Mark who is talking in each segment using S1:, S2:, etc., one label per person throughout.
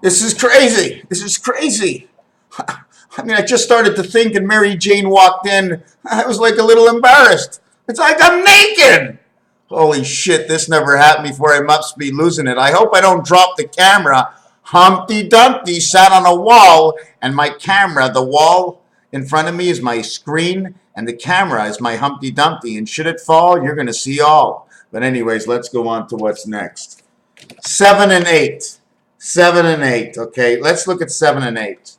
S1: This is crazy. This is crazy. I mean, I just started to think, and Mary Jane walked in. I was like a little embarrassed. It's like I'm naked. Holy shit, this never happened before. I must be losing it. I hope I don't drop the camera. Humpty Dumpty sat on a wall, and my camera, the wall in front of me is my screen, and the camera is my Humpty Dumpty. And should it fall, you're going to see all. But anyways, let's go on to what's next. 7 and 8. 7 and 8. Okay, let's look at 7 and 8.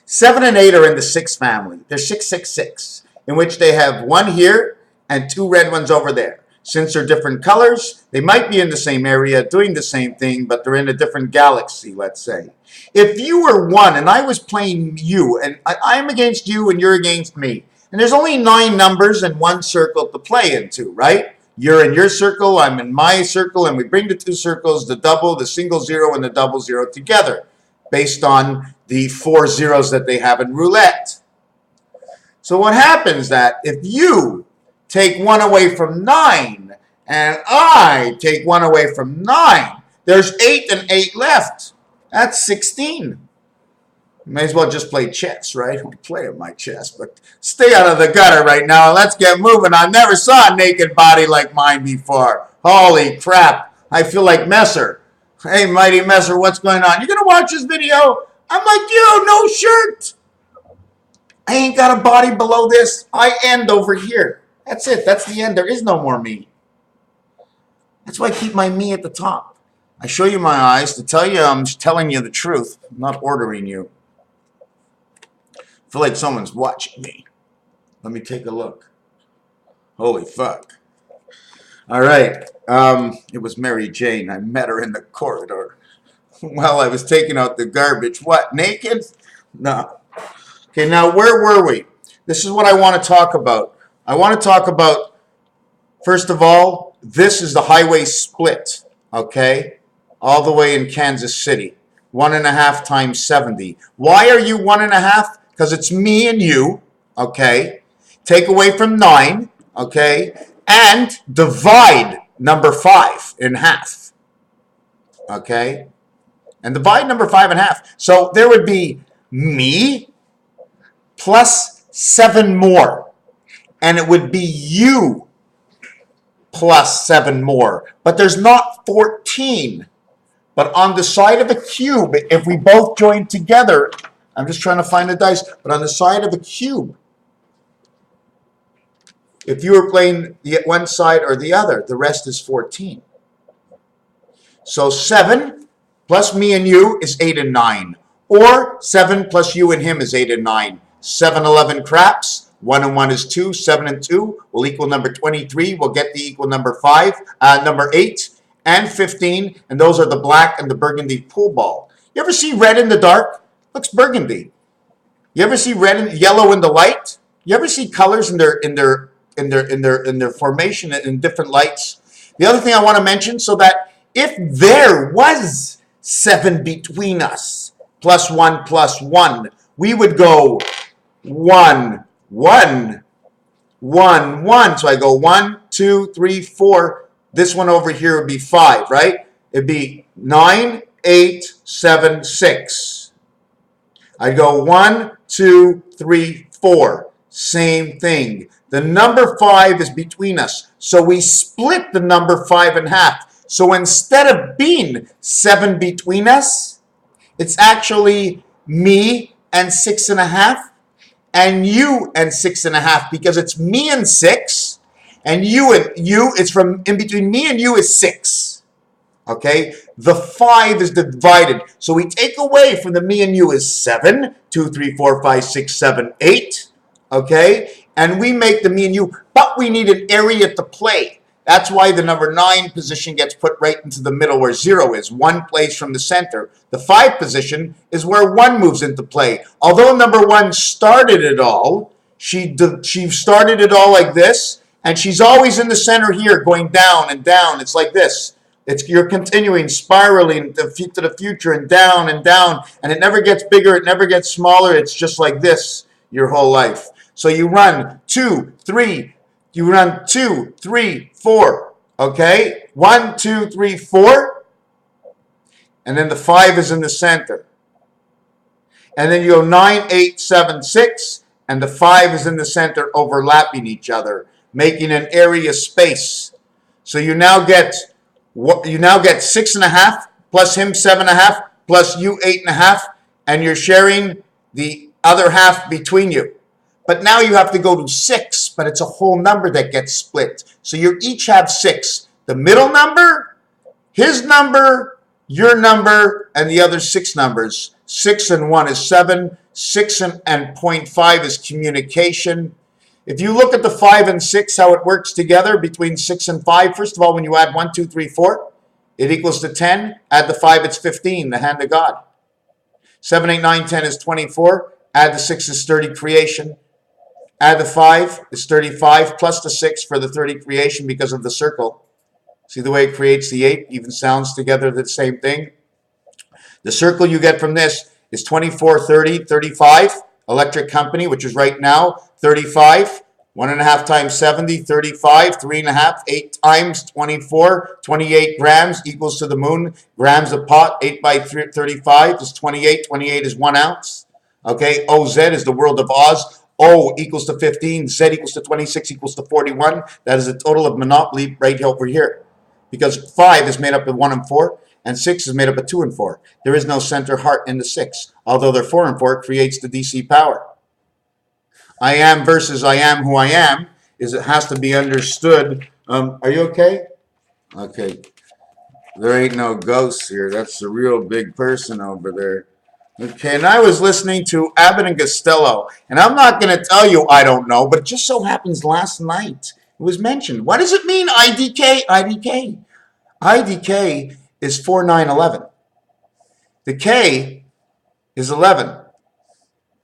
S1: 7 and 8 are in the 6 family. They're 666, in which they have one here and 2 red ones over there. Since they're different colors, they might be in the same area doing the same thing, but they're in a different galaxy, let's say. If you were 1 and I was playing you, and I'm against you and you're against me, and there's only 9 numbers and 1 circle to play into, right? You're in your circle, I'm in my circle, and we bring the 2 circles, the double, the single zero, and the double zero together, based on the 4 zeros that they have in roulette. So what happens that if you take 1 away from 9, and I take 1 away from 9, there's 8 and 8 left. That's 16. May as well just play chess, right? I'll play at my chess, but stay out of the gutter right now and let's get moving. I never saw a naked body like mine before. Holy crap. I feel like Messer. Hey, Mighty Messer, what's going on? You gonna watch this video? I'm like you, no shirt. I ain't got a body below this. I end over here. That's it. That's the end. There is no more me. That's why I keep my me at the top. I show you my eyes to tell you I'm just telling you the truth. I'm not ordering you. I feel like someone's watching me. Let me take a look. Holy fuck. All right. It was Mary Jane. I met her in the corridor while I was taking out the garbage. What? Naked? No. Okay, now where were we? This is what I want to talk about. I want to talk about, first of all, this is the highway split, okay? All the way in Kansas City. 1.5 times 70. Why are you 1.5? Because it's me and you, okay? Take away from 9, okay? And divide number 5 in half, okay? And divide number 5 in half. So there would be me plus 7 more. And it would be you plus 7 more. But there's not 14. But on the side of a cube, if we both join together, I'm just trying to find the dice, but on the side of a cube, if you were playing the one side or the other, the rest is 14. So 7 plus me and you is 8 and 9. Or 7 plus you and him is 8 and 9. 7, 11 craps. 1 and 1 is 2. 7 and 2 will equal number 23. We'll get the equal number 8 and 15. And those are the black and the burgundy pool ball. You ever see red in the dark? Looks burgundy. You ever see red and yellow in the light? You ever see colors in their formation in different lights? The other thing I want to mention, so that if there was 7 between us, plus 1, we would go 1, 1, 1, 1. So I go 1, 2, 3, 4. This one over here would be 5, right? It'd be 9, 8, 7, 6. I go 1, 2, 3, 4. Same thing. The number 5 is between us. So we split the number 5 in half. So instead of being 7 between us, it's actually me and 6.5 and you and 6.5, because it's me and 6 and you, it's from in between me and you is 6. Okay, the 5 is divided. So we take away from the me and you is 7, 2, 3, 4, 5, 6, 7, 8. Okay, and we make the me and you, but we need an area to play. That's why the number 9 position gets put right into the middle where 0 is, 1 plays from the center. The 5 position is where 1 moves into play. Although number 1 started it all, she started it all like this, and she's always in the center here, going down and down. It's like this. You're continuing spiraling to the future and down, and it never gets bigger, it never gets smaller. It's just like this your whole life. So you run 2, 3, you run 2, 3, 4. Okay, 1, 2, 3, 4, and then the 5 is in the center. And then you go 9, 8, 7, 6, and the 5 is in the center, overlapping each other, making an area space. So you now get 6.5 plus him 7.5 plus you 8.5, and you're sharing the other half between you. But now you have to go to 6, but it's a whole number that gets split. So you each have 6. The middle number, his number, your number, and the other 6 numbers. 6 and 1 is 7. 6 and 0.5 is communication. If you look at the 5 and 6, how it works together between 6 and 5, first of all, when you add 1, 2, 3, 4, it equals to 10. Add the 5, it's 15, the hand of God. 7, 8, 9, 10 is 24. Add the 6 is 30, creation. Add the 5 is 35, plus the 6 for the 30 creation because of the circle. See the way it creates the 8, even sounds together the same thing. The circle you get from this is 24, 30, 35, electric company, which is right now 35, 1.5 times 70, 35, 3.5, 8 times 24, 28 grams equals to the moon. Grams a pot, 8 by 35 is 28. 28 is 1 ounce. Okay, OZ is the world of Oz. O equals to 15, Z equals to 26 equals to 41. That is a total of monopoly right over here. Because 5 is made up of 1 and 4, and 6 is made up of 2 and 4. There is no center heart in the 6. Although they're 4 and 4, it creates the DC power. I am versus I am who I am is it has to be understood. Are you okay? Okay. There ain't no ghosts here. That's a real big person over there. Okay, and I was listening to Abbott and Costello, and I'm not going to tell you I don't know, but it just so happens last night it was mentioned. What does it mean, IDK? IDK. IDK is 4, 9, 11. The K is 11.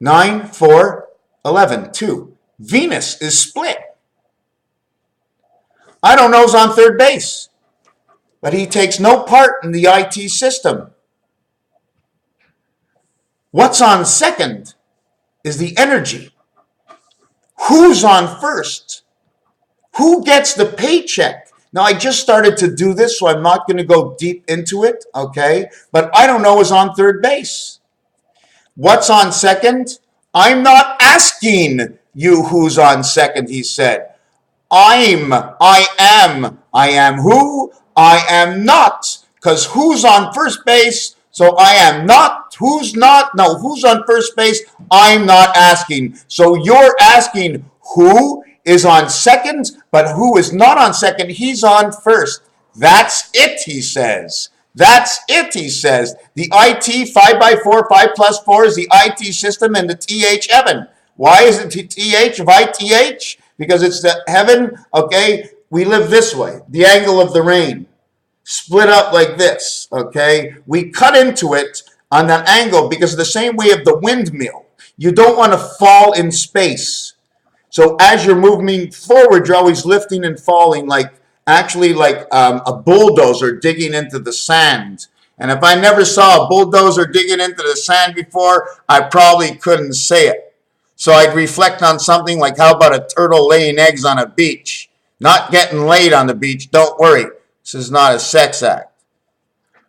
S1: 9, 4, 11, 2. Venus is split. I don't know's on third base, but he takes no part in the IT system. What's on second is the energy. Who's on first? Who gets the paycheck? Now, I just started to do this, so I'm not going to go deep into it, okay? But I don't know who's on third base. What's on second? I'm not asking you who's on second, he said. I am who? I am not. Because who's on first base? So I am not. Who's not? No, who's on first base? I'm not asking. So you're asking who is on second, but who is not on second? He's on first. That's it, he says. That's it, he says. The IT 5 by 4, 5 plus 4 is the IT system and the TH heaven. Why is it TH of ITH? Because it's the heaven, okay? We live this way, the angle of the rain. Split up like this, okay? We cut into it on that angle because of the same way of the windmill. You don't want to fall in space. So as you're moving forward, you're always lifting and falling like a bulldozer digging into the sand. And if I never saw a bulldozer digging into the sand before, I probably couldn't say it. So I'd reflect on something like, how about a turtle laying eggs on a beach? Not getting laid on the beach, don't worry. This is not a sex act.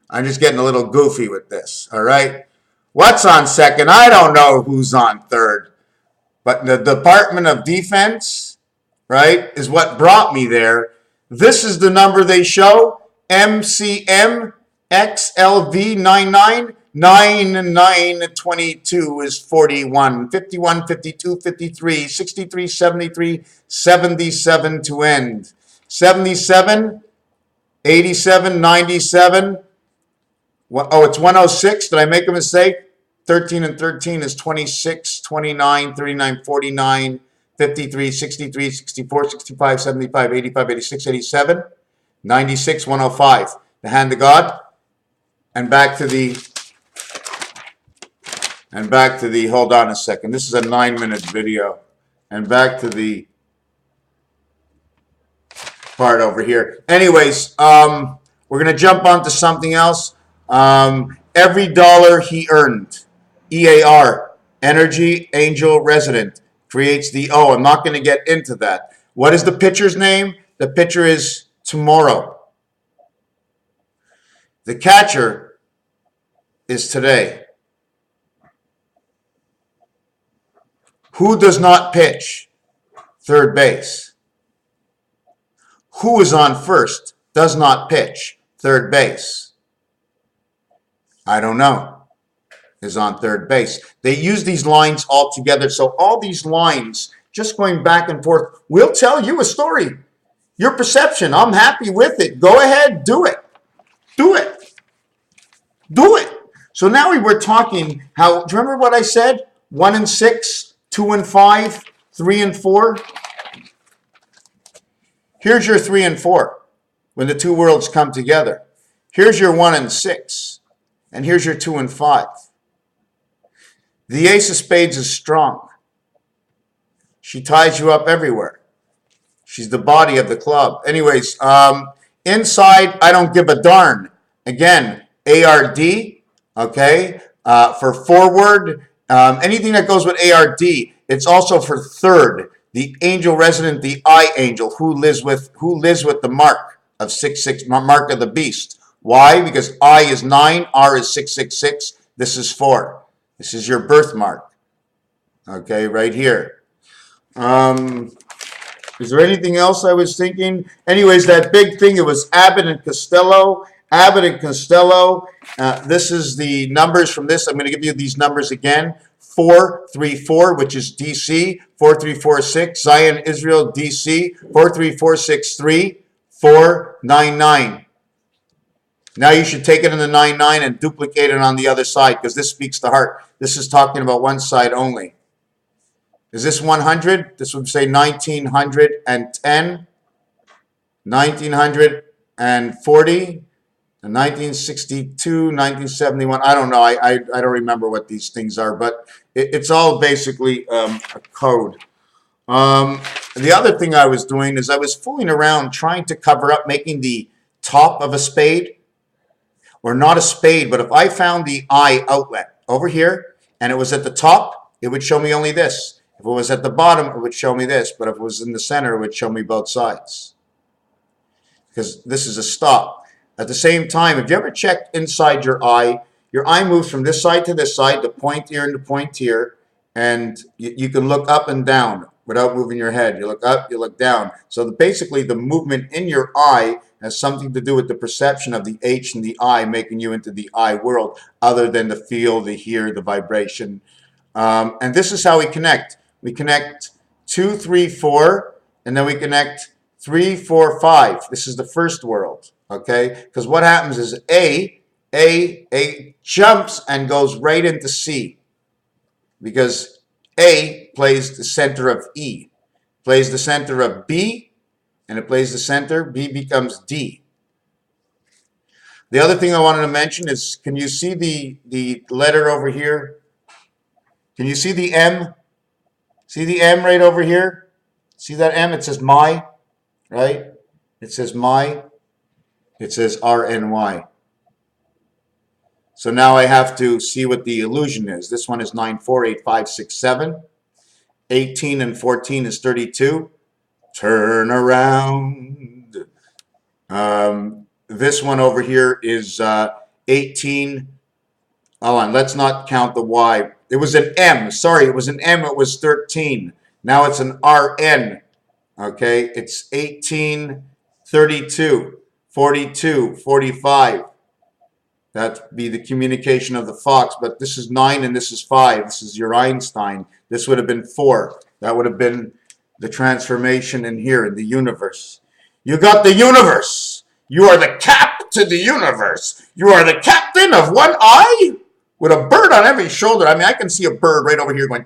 S1: I'm just getting a little goofy with this, all right? What's on second? I don't know who's on third. But the Department of Defense, right, is what brought me there. This is the number they show, MCM XLV99. 9, 9, 22 is 41, 51, 52, 53, 63, 73, 77 to end. 77, 87, 97. Oh, it's 106. Did I make a mistake? 13 and 13 is 26, 29, 39, 49, 53, 63, 64, 65, 75, 85, 86, 87, 96, 105. The hand of God. And back to the, hold on a second. This is a 9-minute video. And back to the part over here. Anyways, we're going to jump on to something else. Every dollar he earned. EAR, Energy Angel Resident, creates the O. I'm not going to get into that. What is the pitcher's name? The pitcher is Tomorrow. The catcher is today. Who does not pitch third base? Who is on first, does not pitch third base? I don't know. Is on third base. They use these lines all together. So all these lines just going back and forth will tell you a story. Your perception, I'm happy with it. Go ahead, do it. Do it. Do it. So now we were talking how, do you remember what I said? 1 and 6, 2 and 5, 3 and 4. Here's your 3 and 4 when the two worlds come together. Here's your 1 and 6. And here's your 2 and 5. The ace of spades is strong. She ties you up everywhere. She's the body of the club. Anyways, inside, I don't give a darn. Again, ARD, okay, for forward. Anything that goes with ARD, it's also for third. The angel resident, the I angel, who lives with the mark of 666, mark of the beast. Why? Because I is 9, R is 666. This is 4. This is your birthmark. Okay, right here. Is there anything else I was thinking? Anyways, that big thing, it was Abbott and Costello. Abbott and Costello. This is the numbers from this. I'm going to give you these numbers again. 434, which is DC. 4346, Zion, Israel, DC. 43463, 499. Now you should take it in the 99 and duplicate it on the other side, because this speaks to heart. This is talking about one side only. Is this 100? This would say 1910, 1940, 1962, 1971. I don't know. I don't remember what these things are, but it's all basically a code. The other thing I was doing is I was fooling around trying to cover up, making the top of a spade, or not a spade, but if I found the I outlet over here and it was at the top, it would show me only this. If it was at the bottom, it would show me this. But if it was in the center, it would show me both sides. Because this is a stop. At the same time, if you ever checked inside your eye moves from this side to this side, to point here and to point here, and you can look up and down without moving your head. You look up, you look down. So basically the movement in your eye has something to do with the perception of the H and the I, making you into the I world, other than the feel, the hear, the vibration. And this is how we connect. We connect 2, 3, 4, and then we connect 3, 4, 5. This is the first world, okay? Because what happens is A jumps and goes right into C, because A plays the center of E, plays the center of B, and it plays the center. B becomes D. The other thing I wanted to mention is, can you see the letter over here? Can you see the M? See the M right over here? See that M? It says my, right? It says my. It says RNY. So now I have to see what the illusion is. This one is 9, 4, 8, 5, 6, 7. 18 and 14 is 32. Turn around. This one over here is 18. Hold on, let's not count the Y. It was an M. Sorry, it was an M. It was 13. Now it's an RN. Okay, it's 18, 32, 42, 45. That'd be the communication of the fox, but this is 9 and this is 5. This is your Einstein. This would have been 4. That would have been the transformation in here in the universe. You got the universe. You are the cap to the universe. You are the captain of one eye with a bird on every shoulder. I mean, I can see a bird right over here going,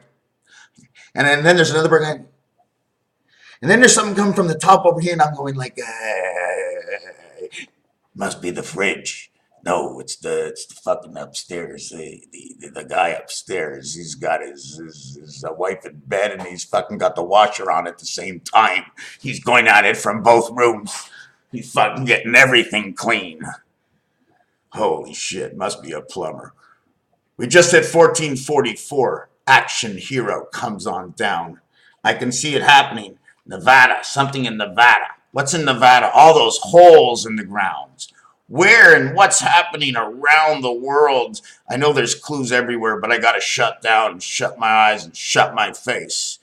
S1: and then there's another bird going, and then there's something coming from the top over here, and I'm going like, must be the fridge. No, it's the fucking upstairs. The guy upstairs. He's got his wife in bed, and he's fucking got the washer on at the same time. He's going at it from both rooms. He's fucking getting everything clean. Holy shit! Must be a plumber. We just hit 1444. Action hero comes on down. I can see it happening. Nevada. Something in Nevada. What's in Nevada? All those holes in the ground. Where and what's happening around the world. I know there's clues everywhere, but I got to shut down and shut my eyes and shut my face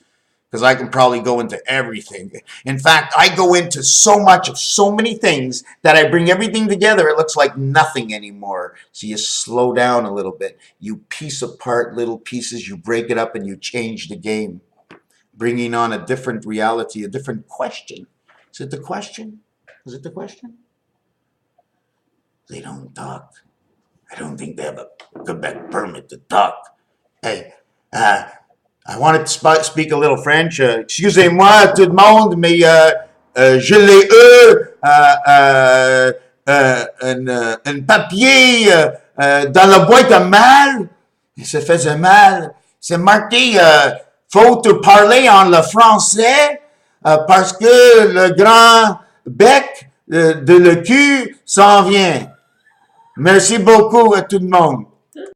S1: because I can probably go into everything. In fact, I go into so much of so many things that I bring everything together. It looks like nothing anymore. So you slow down a little bit. You piece apart little pieces, you break it up, and you change the game, bringing on a different reality, a different question. Is it the question? Is it the question? They don't talk. I don't think they have a Quebec permit to talk. Hey, I wanted to speak a little French. Excusez-moi, tout le monde, mais je l'ai eu un papier dans la boîte à mal. Et ça faisait mal. C'est marqué faut te parler en le français parce que le grand bec de le cul s'en vient. Merci beaucoup à tout le monde.